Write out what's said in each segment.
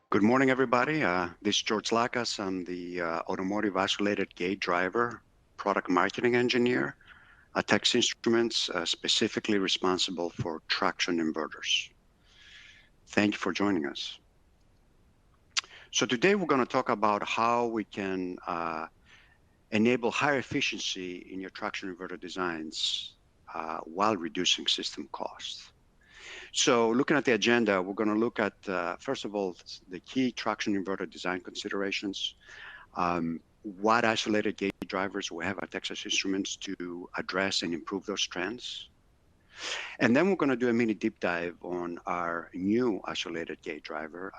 Good morning, everybody. This is George Lakas. I'm the automotive isolated gate driver, product marketing engineer at Texas Instruments, specifically responsible for traction inverters. Thank you for joining us. So today we're going to talk about how we can enable higher efficiency in your traction inverter designs while reducing system costs. So looking at the agenda, we're going to look at, first of all, the key traction inverter design considerations, what isolated gate drivers we have at Texas Instruments to address and improve those trends. And then we're going to do a mini deep dive on our new isolated gate driver,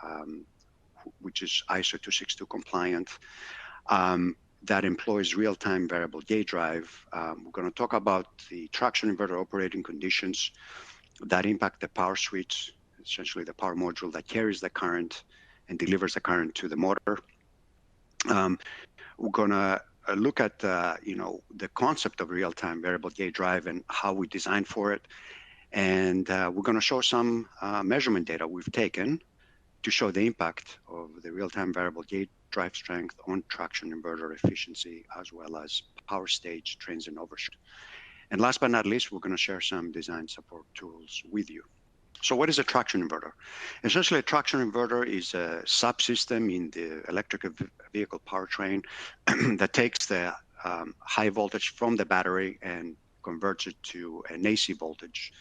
which is ISO 262 compliant, that employs real-time variable gate drive. We're going to talk about the traction inverter operating conditions that impact the power switch, essentially the power module that carries the current and delivers the current to the motor. We're going to look at the concept of real-time variable gate drive and how we design for it. And we're going to show some measurement data we've taken to show the impact of the real-time variable gate drive strength on traction inverter efficiency, as well as power stage transient overshoot. And last but not least, we're going to share some design support tools with you. So what is a traction inverter? Essentially, a traction inverter is a subsystem in the electric vehicle powertrain that takes the high voltage from the battery and converts it to an AC voltage.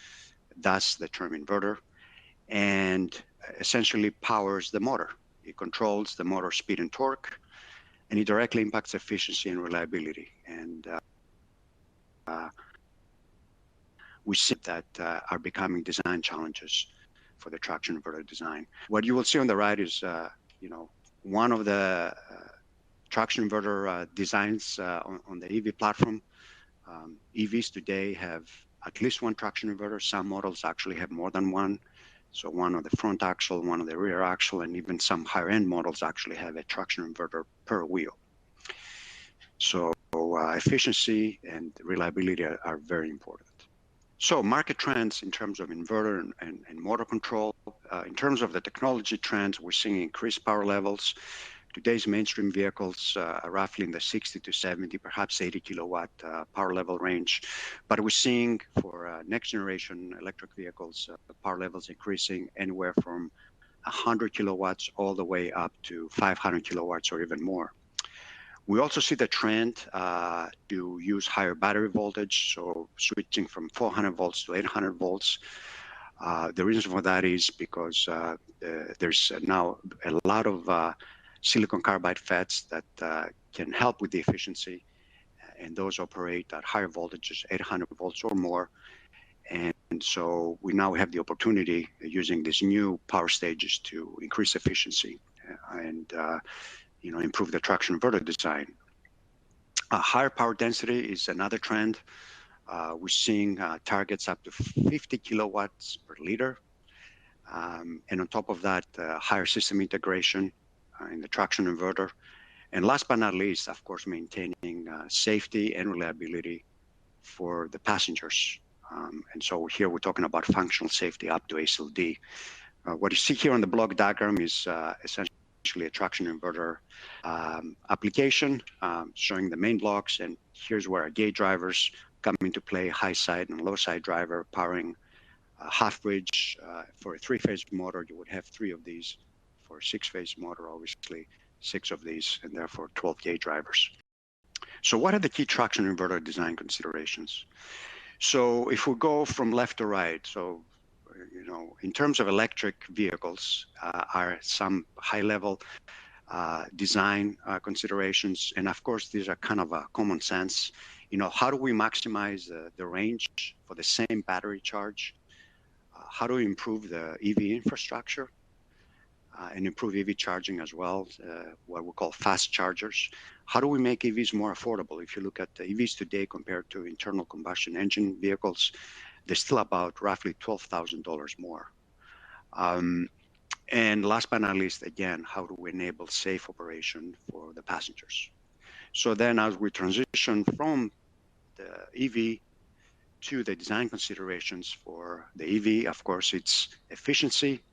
That's the term inverter, and essentially powers the motor. It controls the motor speed and torque, and it directly impacts efficiency and reliability. And we see that are becoming design challenges for the traction inverter design. What you will see on the right is, one of the traction inverter designs on the EV platform. EVs today have at least one traction inverter. Some models actually have more than one. So one on the front axle, one on the rear axle, and even some higher end models actually have a traction inverter per wheel. So efficiency and reliability are very important. So market trends in terms of inverter and motor control. In terms of the technology trends, we're seeing increased power levels. Today's mainstream vehicles are roughly in the 60 to 70, perhaps 80 kilowatt power level range. But we're seeing for next generation electric vehicles, power levels increasing anywhere from 100 kilowatts all the way up to 500 kilowatts or even more. We also see the trend to use higher battery voltage, so switching from 400 volts to 800 volts. The reason for that is because there's now a lot of silicon carbide FETs that can help with the efficiency, and those operate at higher voltages, 800 volts or more. And so we now have the opportunity using these new power stages to increase efficiency and improve the traction inverter design. Higher power density is another trend. We're seeing targets up to 50 kilowatts per liter. And on top of that, higher system integration in the traction inverter. And last but not least, of course, maintaining safety and reliability for the passengers. And so here we're talking about functional safety up to ASIL D. What you see here on the block diagram is essentially a traction inverter application showing the main blocks, and here's where our gate drivers come into play: high side and low side driver powering half bridge. For a 3-phase motor, you would have 3 of these. For a 6-phase motor, obviously 6 of these, and therefore 12 gate drivers. So what are the key traction inverter design considerations? So if we go from left to right, so in terms of electric vehicles, are some high-level design considerations, and of course these are kind of a common sense. How do we maximize the range for the same battery charge? How do we improve the EV infrastructure and improve EV charging as well, what we call fast chargers? How do we make EVs more affordable? If you look at the EVs today compared to internal combustion engine vehicles, they're still about roughly $12,000 more. And last but not least, again, how do we enable safe operation for the passengers? So then as we transition from the EV to the design considerations for the EV, of course, it's efficiency,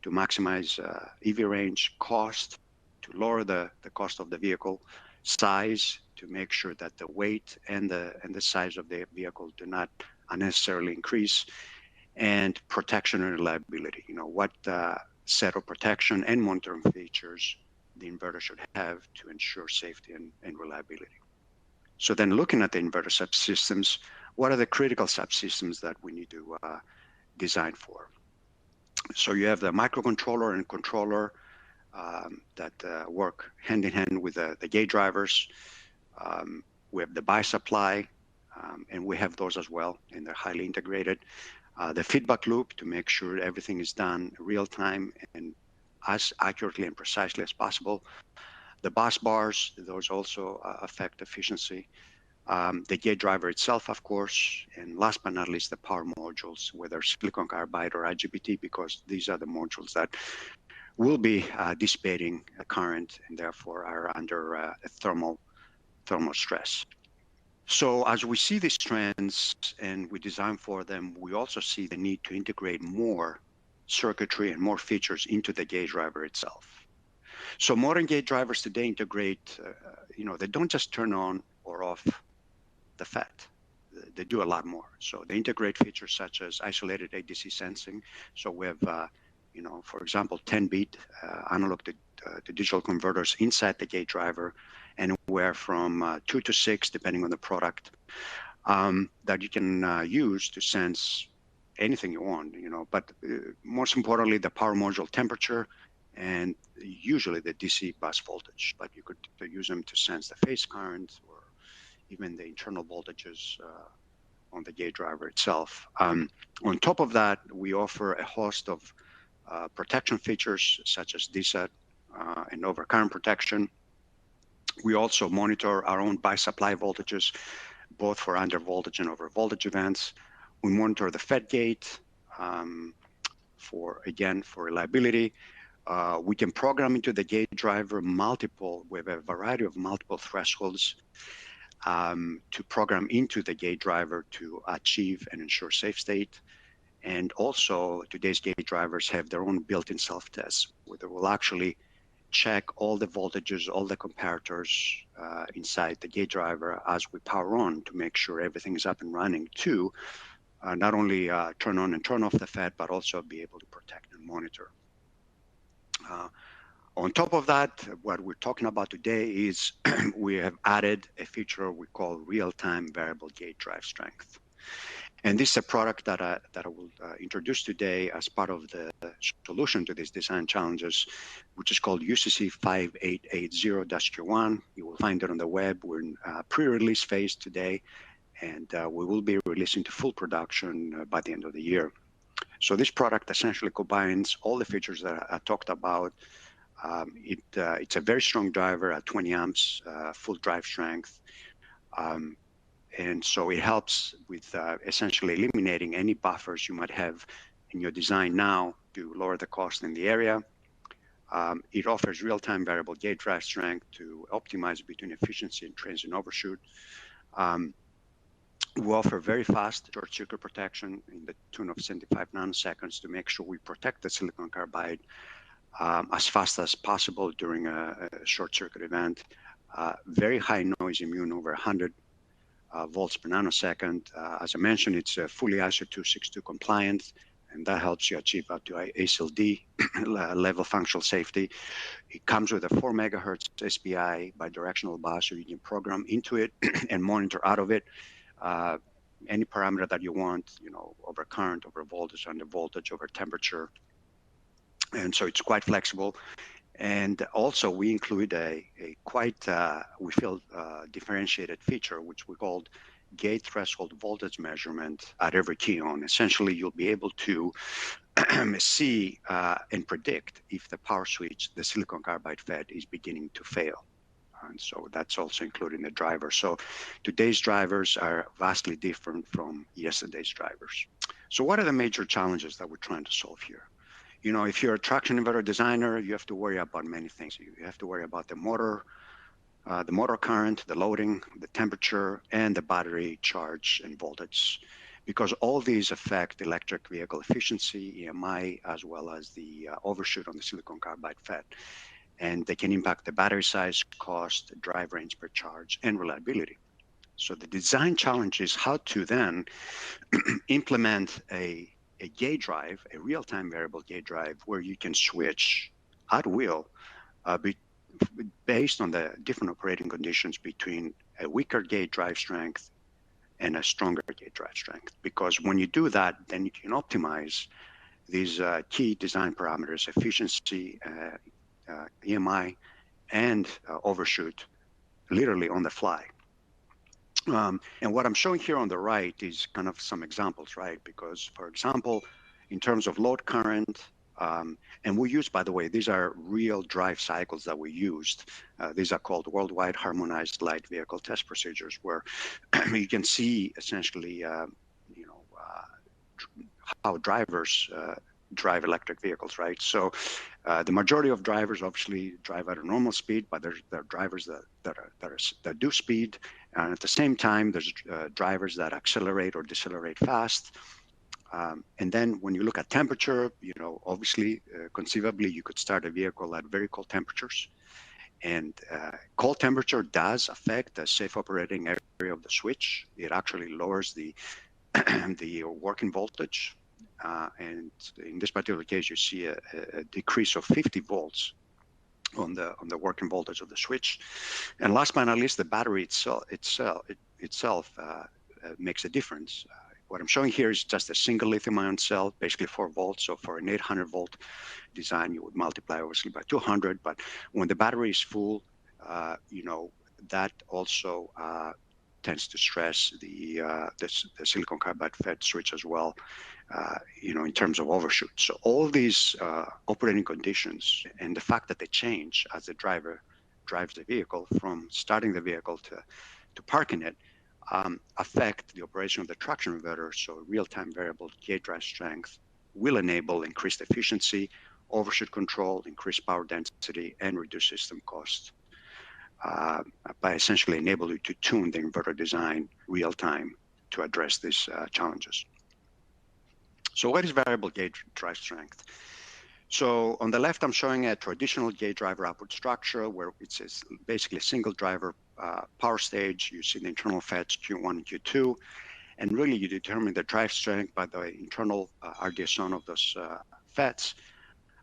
to maximize EV range, cost, to lower the cost of the vehicle, size, to make sure that the weight and the size of the vehicle do not unnecessarily increase, and protection and reliability. What set of protection and monitoring features the inverter should have to ensure safety and reliability. So then looking at the inverter subsystems, what are the critical subsystems that we need to design for? So you have the microcontroller and controller that work hand in hand with the gate drivers. We have the bi-supply, and we have those as well, and they're highly integrated. The feedback loop to make sure everything is done real time and as accurately and precisely as possible. The bus bars, those also affect efficiency. The gate driver itself, of course, and last but not least, the power modules, whether silicon carbide or IGBT, because these are the modules that will be dissipating current and therefore are under a thermal stress. So as we see these trends and we design for them, we also see the need to integrate more circuitry and more features into the gate driver itself. So modern gate drivers today integrate, they don't just turn on or off the FET. They do a lot more. So they integrate features such as isolated ADC sensing. So we have, for example, 10-bit analog to digital converters inside the gate driver, anywhere from 2 to 6, depending on the product, that you can use to sense anything you want, but most importantly, the power module temperature and usually the DC bus voltage, but you could use them to sense the phase current or even the internal voltages on the gate driver itself. On top of that, we offer a host of protection features such as DSAT and overcurrent protection. We also monitor our own bi-supply voltages, both for under voltage and over voltage events. We monitor the FET gate for reliability. We can program into the gate driver we have a variety of multiple thresholds to program into the gate driver to achieve and ensure safe state. And also today's gate drivers have their own built-in self-tests, where they will actually check all the voltages, all the comparators inside the gate driver as we power on to make sure everything is up and running to not only turn on and turn off the FET, but also be able to protect and monitor. On top of that, what we're talking about today is we have added a feature we call real-time variable gate drive strength. And this is a product that I will introduce today as part of the solution to these design challenges, which is called UCC 5880-Q1. You will find it on the web. We're in pre-release phase today, and we will be releasing to full production by the end of the year. So this product essentially combines all the features that I talked about. It's a very strong driver at 20 amps, full drive strength. And so it helps with essentially eliminating any buffers you might have in your design now to lower the cost in the area. It offers real-time variable gate drive strength to optimize between efficiency and transient overshoot. We offer very fast short circuit protection in the tune of 75 nanoseconds to make sure we protect the silicon carbide as fast as possible during a short circuit event. Very high noise immune, over 100 volts per nanosecond. As I mentioned, it's fully ISO 262 compliant, and that helps you achieve up to ASIL-D level functional safety. It comes with a 4 megahertz SPI bidirectional bus, so you can program into it and monitor out of it any parameter that you want, over current, over voltage, under voltage, over temperature. And so it's quite flexible. And also we include a quite, we feel, differentiated feature, which we called gate threshold voltage measurement at every key on. Essentially, you'll be able to see and predict if the power switch, the silicon carbide FET, is beginning to fail. And so that's also included in the driver. So today's drivers are vastly different from yesterday's drivers. So what are the major challenges that we're trying to solve here? If you're a traction inverter designer, you have to worry about many things. You have to worry about the motor current, the loading, the temperature, and the battery charge and voltage. because all these affect electric vehicle efficiency, EMI, as well as the overshoot on the silicon carbide FET. And they can impact the battery size, cost, drive range per charge, and reliability. So the design challenge is how to then implement a gate drive, a real-time variable gate drive, where you can switch at will based on the different operating conditions between a weaker gate drive strength and a stronger gate drive strength. Because when you do that, then you can optimize these key design parameters, efficiency, EMI, and overshoot, literally on the fly. And what I'm showing here on the right is kind of some examples, right? Because, for example, in terms of load current, and we use, by the way, these are real drive cycles that we used. These are called worldwide harmonized light vehicle test procedures, where you can see essentially, how drivers drive electric vehicles, right? So the majority of drivers obviously drive at a normal speed, but there are drivers that do speed, and at the same time, there's drivers that accelerate or decelerate fast. And then when you look at temperature, obviously, conceivably, you could start a vehicle at very cold temperatures. And cold temperature does affect the safe operating area of the switch. It actually lowers the the working voltage. And in this particular case, you see a decrease of 50 volts on the working voltage of the switch. And last but not least, the battery itself makes a difference. What I'm showing here is just a single lithium-ion cell, basically 4 volts. So for an 800-volt design, you would multiply obviously by 200. But when the battery is full, that also tends to stress the silicon carbide FET switch as well, in terms of overshoot. So all these operating conditions and the fact that they change as the driver drives the vehicle, from starting the vehicle to parking it, affect the operation of the traction inverter. So real-time variable gate drive strength will enable increased efficiency, overshoot control, increased power density, and reduce system cost, by essentially enabling you to tune the inverter design real time to address these challenges. So what is variable gate drive strength? So on the left, I'm showing a traditional gate driver output structure where it's basically a single driver power stage. You see the internal FETs Q1 and Q2, and really you determine the drive strength by the internal RDS(on) of those FETs,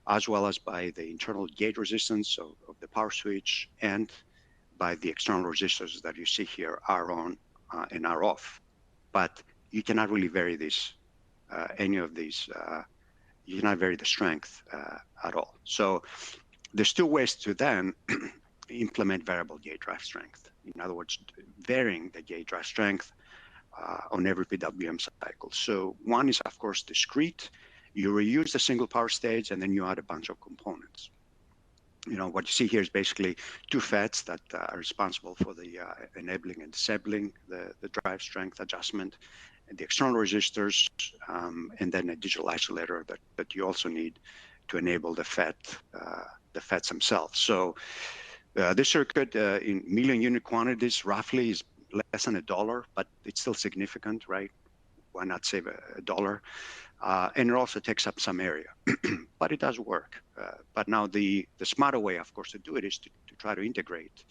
as well as by the internal gate resistance of the power switch, and by the external resistors that you see here, R on and R off. But you cannot really vary these, any of these, you cannot vary the strength at all. So there's two ways to then implement variable gate drive strength. In other words, varying the gate drive strength on every PWM cycle. So one is, of course, discrete. You reuse the single power stage, and then you add a bunch of components. What you see here is basically two FETs that are responsible for the enabling and disabling the drive strength adjustment, and the external resistors, and then a digital isolator that you also need to enable the FETs themselves. So this circuit in million unit quantities roughly is less than $1, but it's still significant, right? Why not save $1? And it also takes up some area, but it does work. But now the smarter way, of course, to do it is to try to integrate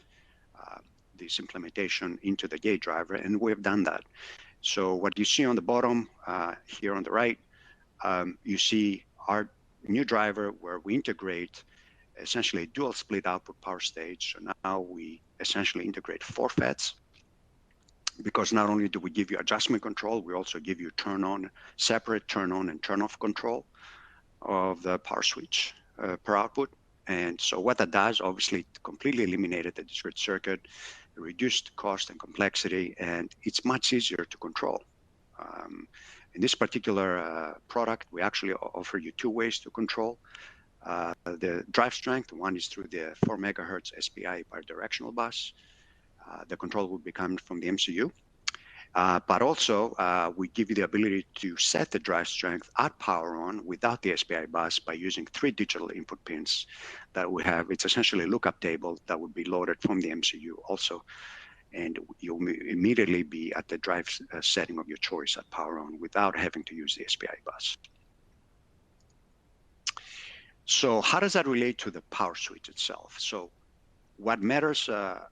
this implementation into the gate driver, and we've done that. So what you see on the bottom here on the right, you see our new driver where we integrate essentially a dual split output power stage. So now we essentially integrate 4 FETs, because not only do we give you adjustment control, we also give you separate turn on and turn off control of the power switch per output. And so what that does, obviously, it completely eliminated the discrete circuit, reduced cost and complexity, and it's much easier to control. In this particular product, we actually offer you 2 ways to control the drive strength. One is through the 4 megahertz SPI bidirectional bus. The control will be coming from the MCU. But also, we give you the ability to set the drive strength at power on without the SPI bus by using 3 digital input pins that we have. It's essentially a lookup table that would be loaded from the MCU also. and you'll immediately be at the drive setting of your choice at power on without having to use the SPI bus. So how does that relate to the power switch itself? So what matters a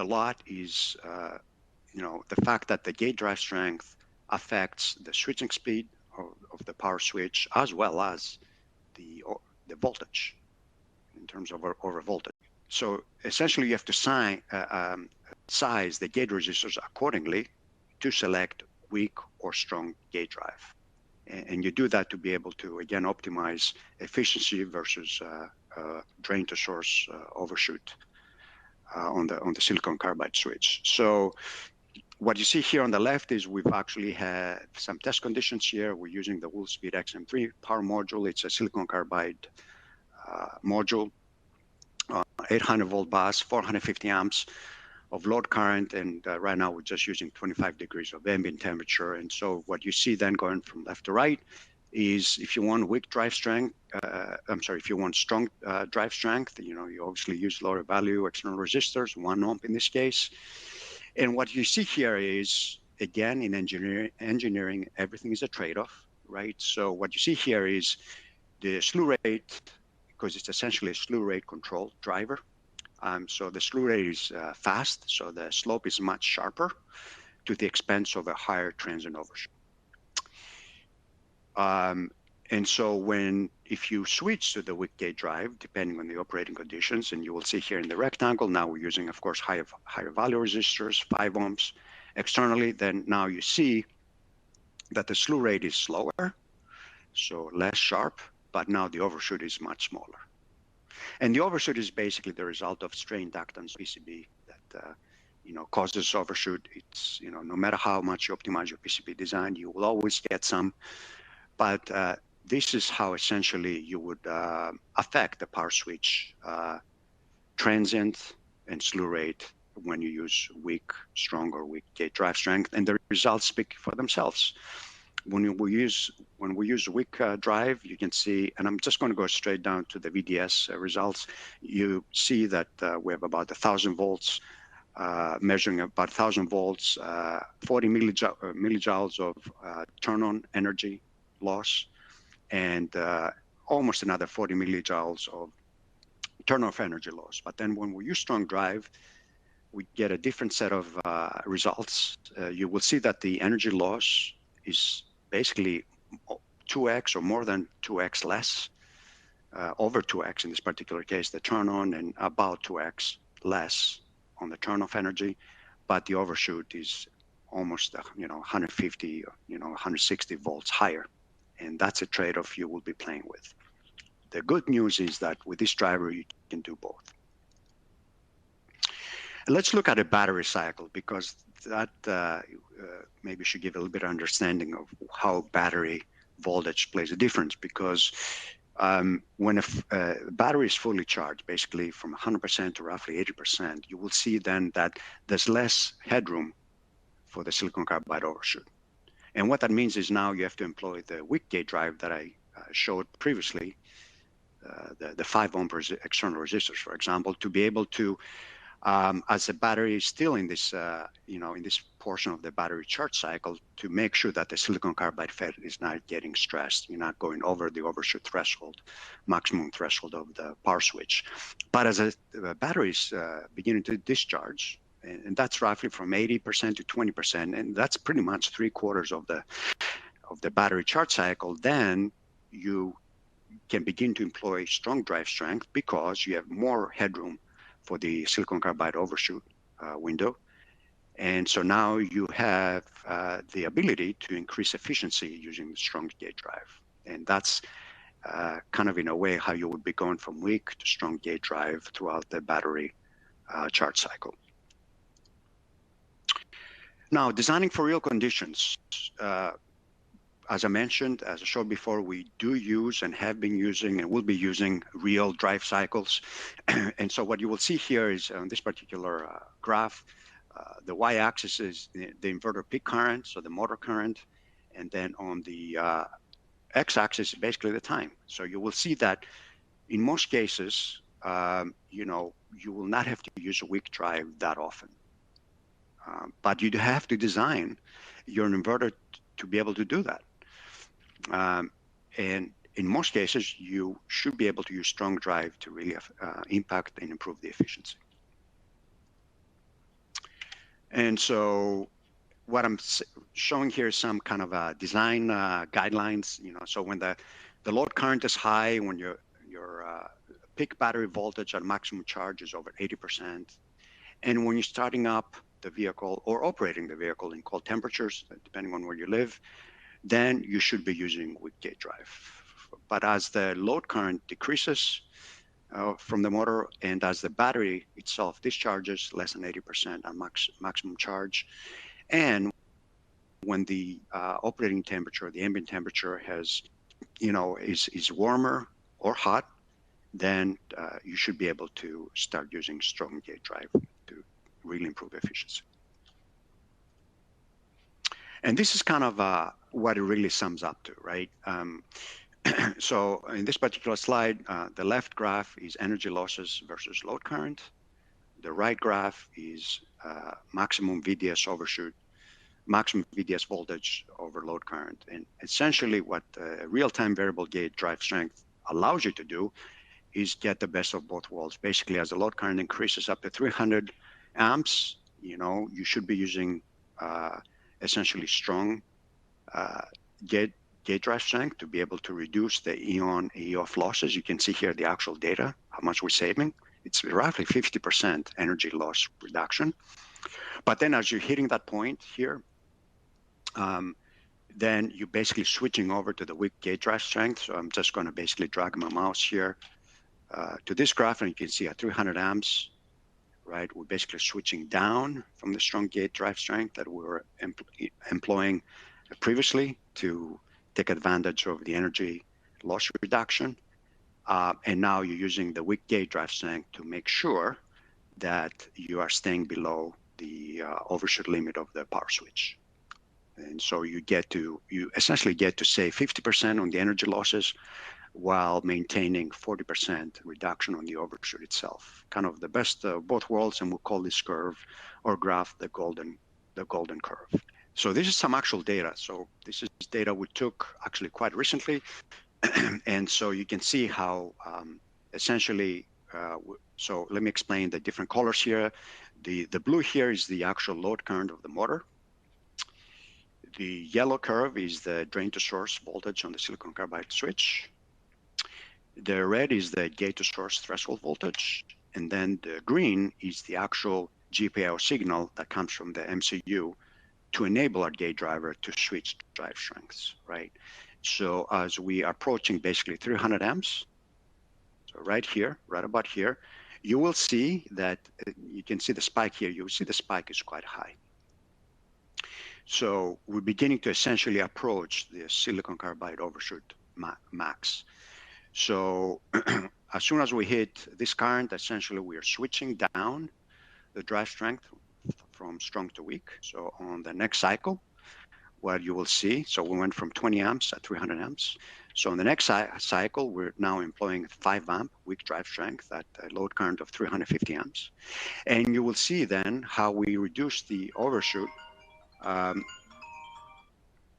lot is the fact that the gate drive strength affects the switching speed of the power switch, as well as the voltage in terms of over voltage. So essentially, you have to size the gate resistors accordingly to select weak or strong gate drive. And you do that to be able to, again, optimize efficiency versus drain to source overshoot on the silicon carbide switch. So what you see here on the left is we've actually had some test conditions here. We're using the Wolfspeed XM3 power module. It's a silicon carbide module, 800 volt bus, 450 amps of load current, and right now we're just using 25 degrees of ambient temperature. And so what you see then going from left to right is if you want weak drive strength, if you want strong drive strength, you obviously use lower value external resistors, 1 ohm in this case. And what you see here is, again, in engineering, everything is a trade-off, right? So what you see here is the slew rate, because it's essentially a slew rate control driver. So the slew rate is fast, so the slope is much sharper to the expense of a higher transient overshoot. And so if you switch to the weak gate drive, depending on the operating conditions, and you will see here in the rectangle, now we're using, of course, higher value resistors, 5 ohms externally, then now you see that the slew rate is slower, so less sharp, but now the overshoot is much smaller. And the overshoot is basically the result of strain inductance PCB that causes overshoot. It's no matter how much you optimize your PCB design, you will always get some. But this is how essentially you would affect the power switch transient and slew rate when you use weak, strong, or weak gate drive strength, and the results speak for themselves. When we use weak drive, you can see, and I'm just going to go straight down to the VDS results. You see that we have about 1,000 volts, measuring about 1,000 volts, 40 millijoules of turn-on energy loss, and almost another 40 millijoules of turn-off energy loss. But then when we use strong drive, we get a different set of results. You will see that the energy loss is basically 2x or more than 2x less, over 2x in this particular case, the turn-on, and about 2x less on the turn-off energy, but the overshoot is almost 150, 160 volts higher, and that's a trade-off you will be playing with. The good news is that with this driver, you can do both. Let's look at a battery cycle, because that maybe should give a little bit of understanding of how battery voltage plays a difference. Because when a battery is fully charged, basically from 100% to roughly 80%, you will see then that there's less headroom for the silicon carbide overshoot. And what that means is now you have to employ the weak gate drive that I showed previously, the 5 ohm external resistors, for example, to be able to, as the battery is still in this, in this portion of the battery charge cycle, to make sure that the silicon carbide FET is not getting stressed. You're not going over the overshoot threshold, maximum threshold of the power switch. But as the battery is beginning to discharge, and that's roughly from 80% to 20%, and that's pretty much 3/4 of the battery charge cycle, then you can begin to employ strong drive strength because you have more headroom for the silicon carbide overshoot window. And so now you have the ability to increase efficiency using the strong gate drive. And that's kind of in a way how you would be going from weak to strong gate drive throughout the battery charge cycle. Now, designing for real conditions. As I mentioned, as I showed before, we do use and have been using and will be using real drive cycles. And so what you will see here is on this particular graph, the y-axis is the inverter peak current, so the motor current, and then on the x-axis is basically the time. So you will see that in most cases, you will not have to use a weak drive that often. But you have to design your inverter to be able to do that. And in most cases, you should be able to use strong drive to really impact and improve the efficiency. And so what I'm showing here is some kind of design guidelines. So when the load current is high, when your peak battery voltage at maximum charge is over 80%, and when you're starting up the vehicle or operating the vehicle in cold temperatures, depending on where you live, then you should be using weak gauge drive. But as the load current decreases from the motor, and as the battery itself discharges less than 80% on maximum charge, and when the operating temperature, the ambient temperature is warmer or hot, then you should be able to start using strong gauge drive to really improve efficiency. And this is kind of what it really sums up to, right? So in this particular slide, the left graph is energy losses versus load current. The right graph is maximum VDS overshoot, maximum VDS voltage over load current. And essentially what real-time variable gauge drive strength allows you to do is get the best of both worlds. Basically, as the load current increases up to 300 amps, you should be using essentially strong gauge drive strength to be able to reduce the EON, EOF losses. You can see here the actual data, how much we're saving. It's roughly 50% energy loss reduction. But then as you're hitting that point here, then you're basically switching over to the weak gauge drive strength. So I'm just going to basically drag my mouse here to this graph, and you can see at 300 amps, right? We're basically switching down from the strong gauge drive strength that we were employing previously to take advantage of the energy loss reduction. And now you're using the weak gauge drive strength to make sure that you are staying below the overshoot limit of the power switch. And so you essentially get to save 50% on the energy losses while maintaining 40% reduction on the overshoot itself. Kind of the best of both worlds, and we'll call this curve or graph the golden curve. So this is some actual data. So this is data we took actually quite recently. And so you can see how essentially, so let me explain the different colors here. The blue here is the actual load current of the motor. The yellow curve is the drain to source voltage on the silicon carbide switch. The red is the gate to source threshold voltage. And then the green is the actual GPIO signal that comes from the MCU to enable our gate driver to switch drive strengths, right? So as we are approaching basically 300 amps, so right here, right about here, you will see that you can see the spike here. You'll see the spike is quite high. So we're beginning to essentially approach the silicon carbide overshoot max. So as soon as we hit this current, essentially we are switching down the drive strength from strong to weak. So on the next cycle, what you will see, so we went from 20 amps at 300 amps. So in the next cycle, we're now employing 5 amp weak drive strength at a load current of 350 amps. And you will see then how we reduce the overshoot.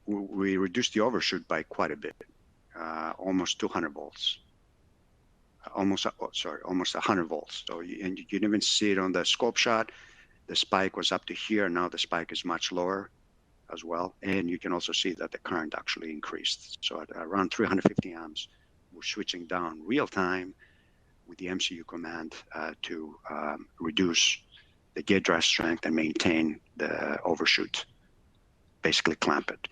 We reduced the overshoot by quite a bit, almost 200 volts. Almost 100 volts. So and you can even see it on the scope shot. The spike was up to here. Now the spike is much lower as well. And you can also see that the current actually increased. So at around 350 amps, we're switching down real time with the MCU command to reduce the gate drive strength and maintain the overshoot, basically clamp it.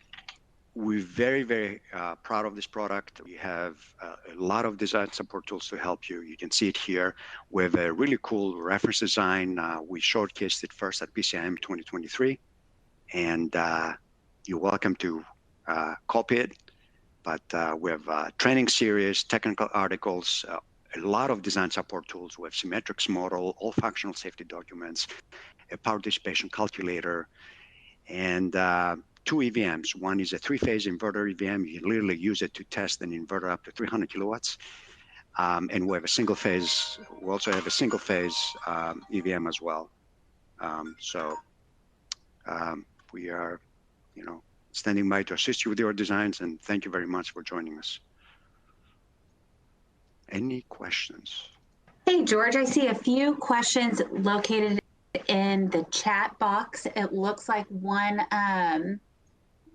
We're very, very proud of this product. We have a lot of design support tools to help you. You can see it here. We have a really cool reference design. We showcased it first at PCIM 2023. And you're welcome to copy it. But we have training series, technical articles, a lot of design support tools. We have symmetrics model, all functional safety documents, a power dissipation calculator, and 2 EVMs. One is a 3-phase inverter EVM. You can literally use it to test an inverter up to 300 kilowatts. And we have a single phase. We also have a single phase EVM as well. So We are, standing by to assist you with your designs, and thank you very much for joining us. Any questions? Hey, George, I see a few questions located in the chat box. It looks like one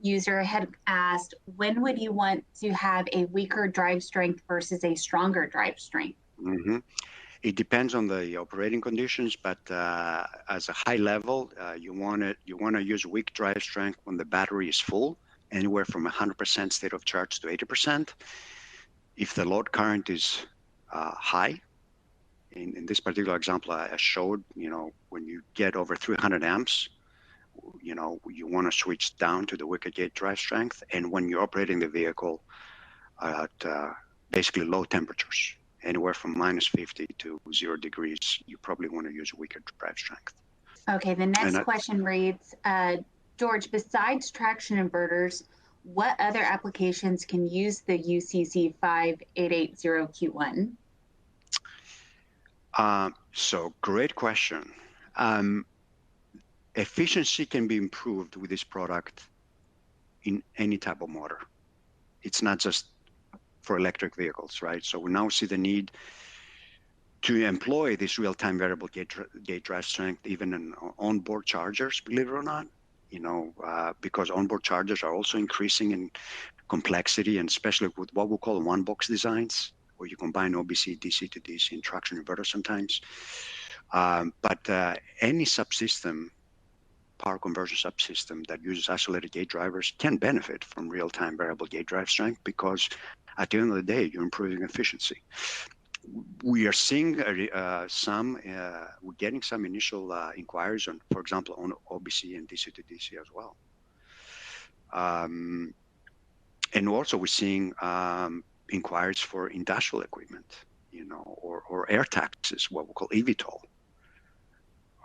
user had asked, when would you want to have a weaker drive strength versus a stronger drive strength? Mm-hmm. It depends on the operating conditions, but as a high level, you want to use weak drive strength when the battery is full, anywhere from 100% state of charge to 80%. If the load current is high, in this particular example I showed, when you get over 300 amps, you want to switch down to the weaker gate drive strength. And when you're operating the vehicle at basically low temperatures, anywhere from -50 to 0 degrees, you probably want to use weaker drive strength. Okay, the next question reads, George, besides traction inverters, what other applications can use the UCC 5880Q1? So great question. Efficiency can be improved with this product in any type of motor. It's not just for electric vehicles, right? So we now see the need to employ this real-time variable gate drive strength even in onboard chargers, believe it or not, because onboard chargers are also increasing in complexity, and especially with what we call one-box designs, where you combine OBC, DC to DC, and traction inverter sometimes. But any subsystem, power conversion subsystem that uses isolated gate drivers can benefit from real-time variable gate drive strength, because at the end of the day, you're improving efficiency. We are seeing we're getting some initial inquiries on, for example, on OBC and DC to DC as well. And also we're seeing inquiries for industrial equipment, or air taxis, what we call eVTOL,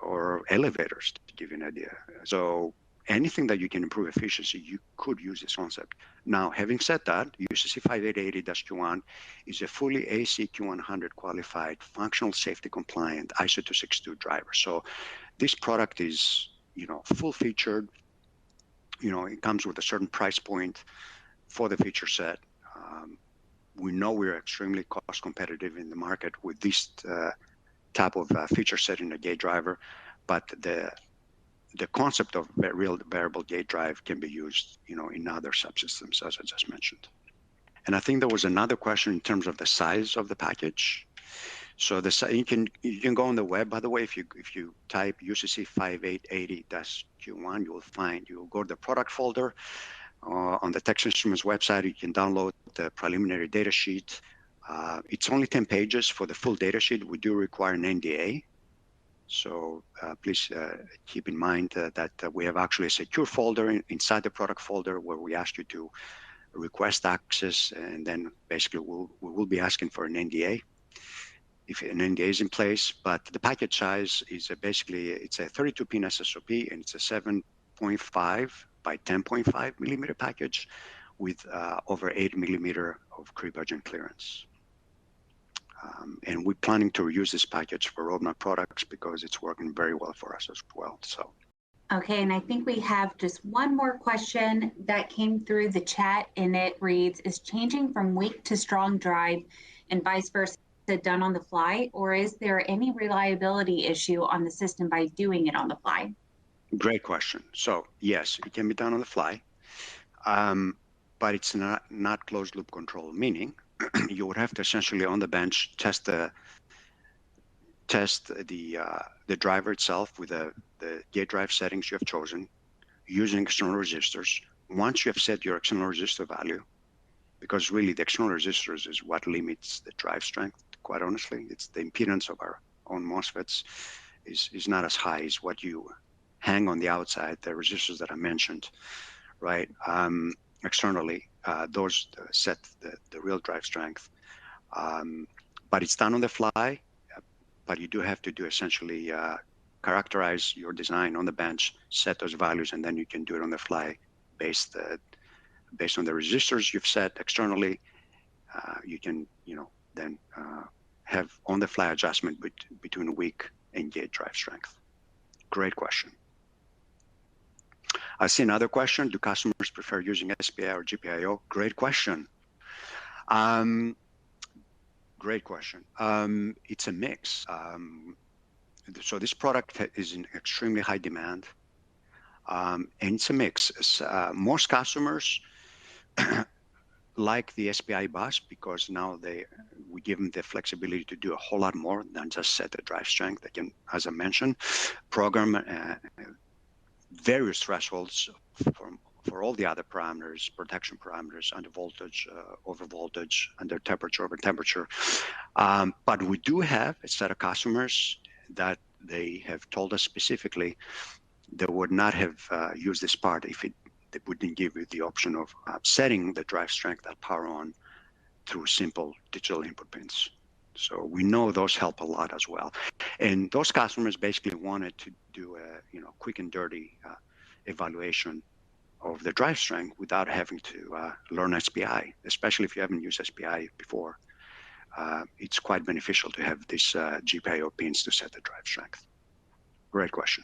or elevators, to give you an idea. So anything that you can improve efficiency, you could use this concept. Now, having said that, UCC 5880-Q1 is a fully AC Q100 qualified, functional, safety compliant ISO 262 driver. So this product is, full featured. It comes with a certain price point for the feature set. We know we're extremely cost competitive in the market with this type of feature set in a gate driver, but the concept of real variable gate drive can be used, in other subsystems, as I just mentioned. And I think there was another question in terms of the size of the package. So you can go on the web, by the way, if you type UCC 5880-Q1, you'll go to the product folder. On the Texas Instruments website, you can download the preliminary data sheet. It's only 10 pages for the full data sheet. We do require an NDA. So please keep in mind that we have actually a secure folder inside the product folder where we ask you to request access, and then basically we will be asking for an NDA if an NDA is in place. But the package size is it's a 32-pin SSOP, and it's a 7.5 by 10.5 millimeter package with over 8 millimeter of creep agent clearance. And we're planning to reuse this package for roadmap products because it's working very well for us as well. So. Okay, and I think we have just one more question that came through the chat, and it reads, is changing from weak to strong drive and vice versa done on the fly, or is there any reliability issue on the system by doing it on the fly? Great question. So yes, it can be done on the fly, but it's not closed loop control, meaning you would have to essentially on the bench test the driver itself with the gate drive settings you have chosen using external resistors. Once you have set your external resistor value, because really the external resistors is what limits the drive strength, quite honestly. It's the impedance of our own MOSFETs is not as high as what you hang on the outside, the resistors that I mentioned, right? Externally, those set the real drive strength. But it's done on the fly, but you do have to do essentially characterize your design on the bench, set those values, and then you can do it on the fly based on the resistors you've set externally. You can, then have on the fly adjustment between weak and gate drive strength. Great question. I see another question. Do customers prefer using SPI or GPIO? Great question. Great question. It's a mix. So this product is in extremely high demand, and it's a mix. Most customers like the SPI bus because now we give them the flexibility to do a whole lot more than just set the drive strength. They can, as I mentioned, program various thresholds for all the other parameters, protection parameters, under voltage, over voltage, under temperature, over temperature. But we do have a set of customers that they have told us specifically they would not have used this part if they wouldn't give you the option of setting the drive strength and power on through simple digital input pins. So we know those help a lot as well. And those customers basically wanted to do a quick and dirty evaluation of the drive strength without having to learn SPI, especially if you haven't used SPI before. It's quite beneficial to have these GPIO pins to set the drive strength. Great question.